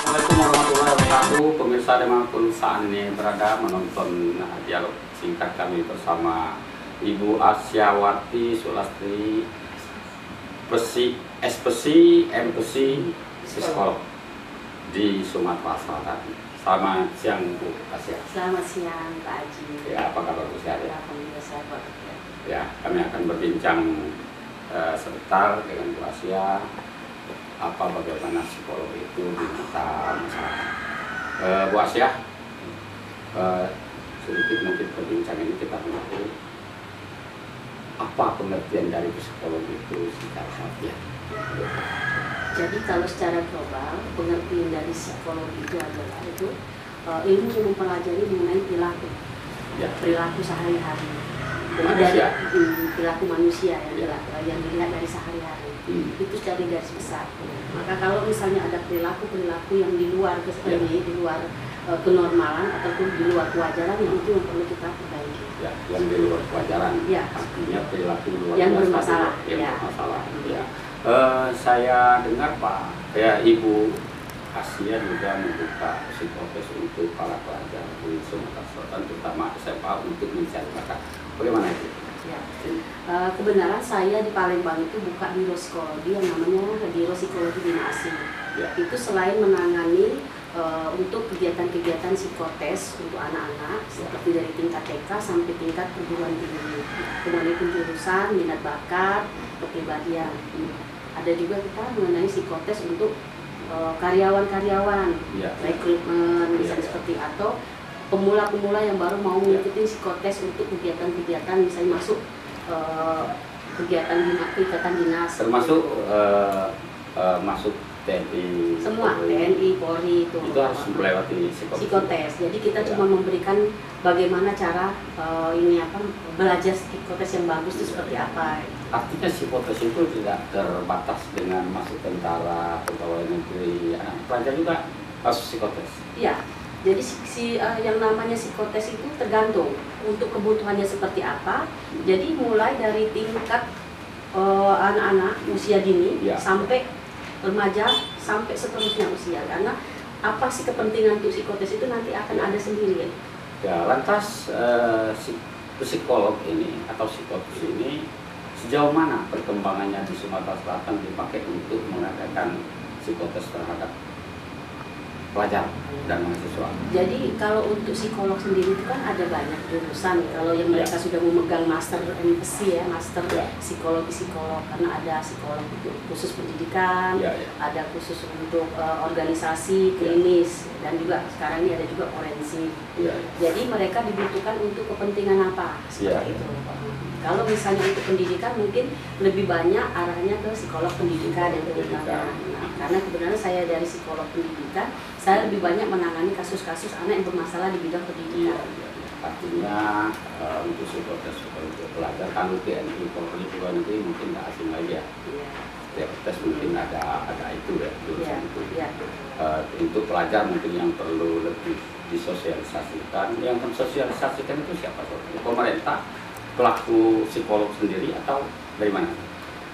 Assalamualaikum warahmatullahi wabarakatuh. Pemirsa dimanapun saat ini berada menonton dialog singkat kami bersama Ibu Asyawati Sulastri, SPSI, MPSI, psikolog di Sumatera Selatan. Selamat siang Bu Asya. Selamat siang Pak Haji. Ya, apa kabar Bu sehat ya? Alhamdulillah sehat Pak. Ya, kami akan berbincang sebentar dengan Bu Asya. Bagaimana psikolog itu di mata masyarakat. Bu Asya, sedikit mungkin perbincangan ini kita mengerti apa pengertian dari psikolog itu secara harfiah. Jadi kalau secara global pengertian dari psikologi itu adalah ilmu yang mempelajari mengenai perilaku, Ya. perilaku sehari-hari. Jadi Manusia. dari perilaku manusia yang dilihat dari sehari-hari. Itu secara garis besar. Maka kalau misalnya ada perilaku yang di luar di luar kenormalan ataupun di luar kewajaran, itu yang perlu kita perbaiki. Ya, yang di luar kewajaran. Ya. Artinya perilaku luar Yang biasa, bermasalah. yang Ya. bermasalah. Ya. Saya dengar Pak, Ibu Asia juga membuka psikotes untuk para pelajar di Sumatera Selatan, terutama SMA, untuk mencari bakat. Bagaimana itu? Ya. Kebenaran saya di Palembang itu buka biro psikologi yang namanya Biro Psikologi Bina Asih. Ya. Itu selain menangani untuk kegiatan-kegiatan psikotes untuk anak-anak seperti dari tingkat TK sampai tingkat perguruan tinggi, kemudian penjurusan, minat bakat, kepribadian. Ada juga kita mengenai psikotes untuk karyawan-karyawan, Ya. rekrutmen misalnya Ya. seperti, atau pemula-pemula yang baru mau mengikuti psikotes untuk kegiatan-kegiatan misalnya masuk kegiatan dinas, Termasuk masuk TNI, semua Polri. TNI, Polri itu Harus melewati psikotes. Jadi kita Ya. cuma memberikan bagaimana cara belajar psikotes yang bagus itu seperti apa. Artinya psikotes itu tidak terbatas dengan masuk tentara, pegawai negeri, anak pelajar juga harus psikotes. Iya. Jadi yang namanya psikotes itu tergantung untuk kebutuhannya seperti apa. Jadi mulai dari tingkat anak-anak usia dini Ya. sampai remaja sampai seterusnya usia. Karena apa sih kepentingan untuk psikotes itu nanti akan ada sendiri. Ya, lantas psikolog ini atau psikotes ini sejauh mana perkembangannya di Sumatera Selatan dipakai untuk mengadakan psikotes terhadap pelajar dan mahasiswa? Jadi kalau untuk psikolog sendiri itu kan ada banyak jurusan. Kalau yang mereka sudah memegang master MPSI master psikologi-psikolog, karena ada psikolog untuk khusus pendidikan, ada khusus untuk organisasi, klinis, dan juga sekarang ini ada juga forensik. Jadi mereka dibutuhkan untuk kepentingan apa? Seperti itu. Kalau misalnya untuk pendidikan mungkin lebih banyak arahnya ke psikolog pendidikan yang pendidikan. Karena kebenaran saya dari psikolog pendidikan, saya lebih banyak menangani kasus-kasus anak yang bermasalah di bidang pendidikan. Artinya untuk psikotes untuk pelajar, kalau TNI, Polri, pegawai negeri mungkin nggak asing lagi ya. Tes mungkin ada itu ya, jurusan itu. Untuk pelajar mungkin yang perlu lebih disosialisasikan. Yang mensosialisasikan itu siapa? Pemerintah, pelaku psikolog sendiri, atau dari mana?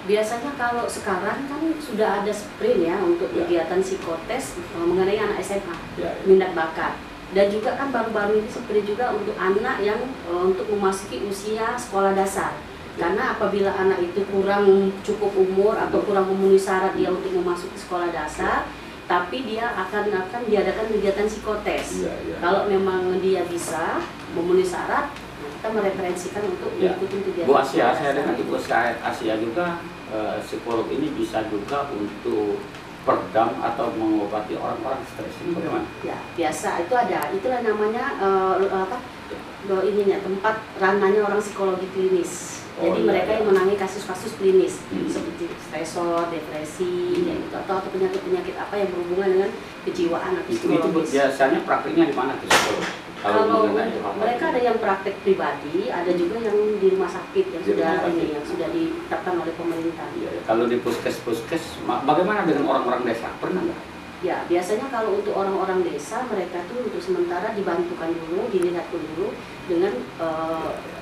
Biasanya kalau sekarang kan sudah ada sprint ya untuk kegiatan psikotes mengenai anak SMA, minat bakat. Dan juga kan baru-baru ini sprint juga untuk anak yang untuk memasuki usia sekolah dasar. Karena apabila anak itu kurang cukup umur atau kurang memenuhi syarat dia untuk memasuki sekolah dasar, tapi dia akan diadakan kegiatan psikotes. Kalau memang dia bisa memenuhi syarat, kita mereferensikan untuk mengikuti kegiatan. Bu Asia, saya dengar Ibu Asia juga psikolog ini bisa juga untuk peredam atau mengobati orang-orang stres. Ini bagaimana? Ya, biasa itu ada. Itulah namanya tempat ranahnya orang psikologi klinis. Jadi mereka yang menangani kasus-kasus klinis seperti stresor, depresi, atau penyakit-penyakit apa yang berhubungan dengan kejiwaan atau psikologis. Itu biasanya praktiknya di mana psikolog? Kalau mereka ada yang praktek pribadi, ada juga yang di rumah sakit yang sudah ditetapkan oleh pemerintah. Kalau di puskes, bagaimana dengan orang-orang desa? Pernah nggak? Ya, biasanya kalau untuk orang-orang desa, mereka tuh untuk sementara dibantukan dulu, dilihatkan dulu dengan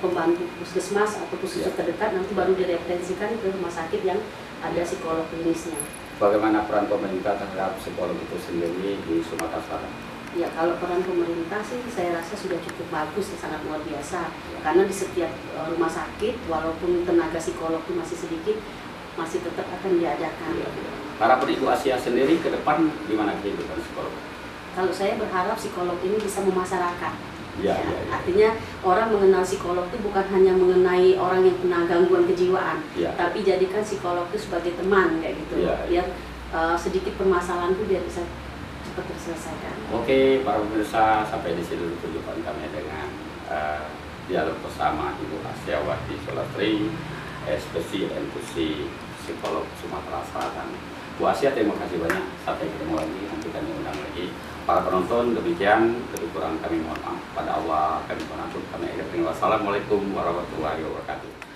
pembantu puskesmas atau puskesmas terdekat, nanti baru direferensikan ke rumah sakit yang ada psikolog klinisnya. Bagaimana peran pemerintah terhadap psikolog itu sendiri di Sumatera Selatan? Ya, kalau peran pemerintah sih saya rasa sudah cukup bagus, sangat luar biasa. Karena di setiap rumah sakit, walaupun tenaga psikolog itu masih sedikit, masih tetap akan diadakan. Harapan Ibu Asia sendiri ke depan gimana kehidupan psikolog? Kalau saya berharap psikolog ini bisa memasyarakat. Ya. Artinya orang mengenal psikolog itu bukan hanya mengenai orang yang kena gangguan kejiwaan, tapi jadikan psikolog itu sebagai teman kayak gitu. Biar sedikit permasalahan itu dia bisa cepat terselesaikan. Oke, para pemirsa, sampai di sini perjumpaan kami dengan dialog bersama Ibu Asyawati Sulastri, SPC NPC Psikolog Sumatera Selatan. Bu Asya, terima kasih banyak. Sampai ketemu lagi, nanti kami undang lagi. Para penonton, demikian, lebih kurang kami mohon maaf. Pada Allah kami mengatur, kami akhirnya. Wassalamualaikum warahmatullahi wabarakatuh.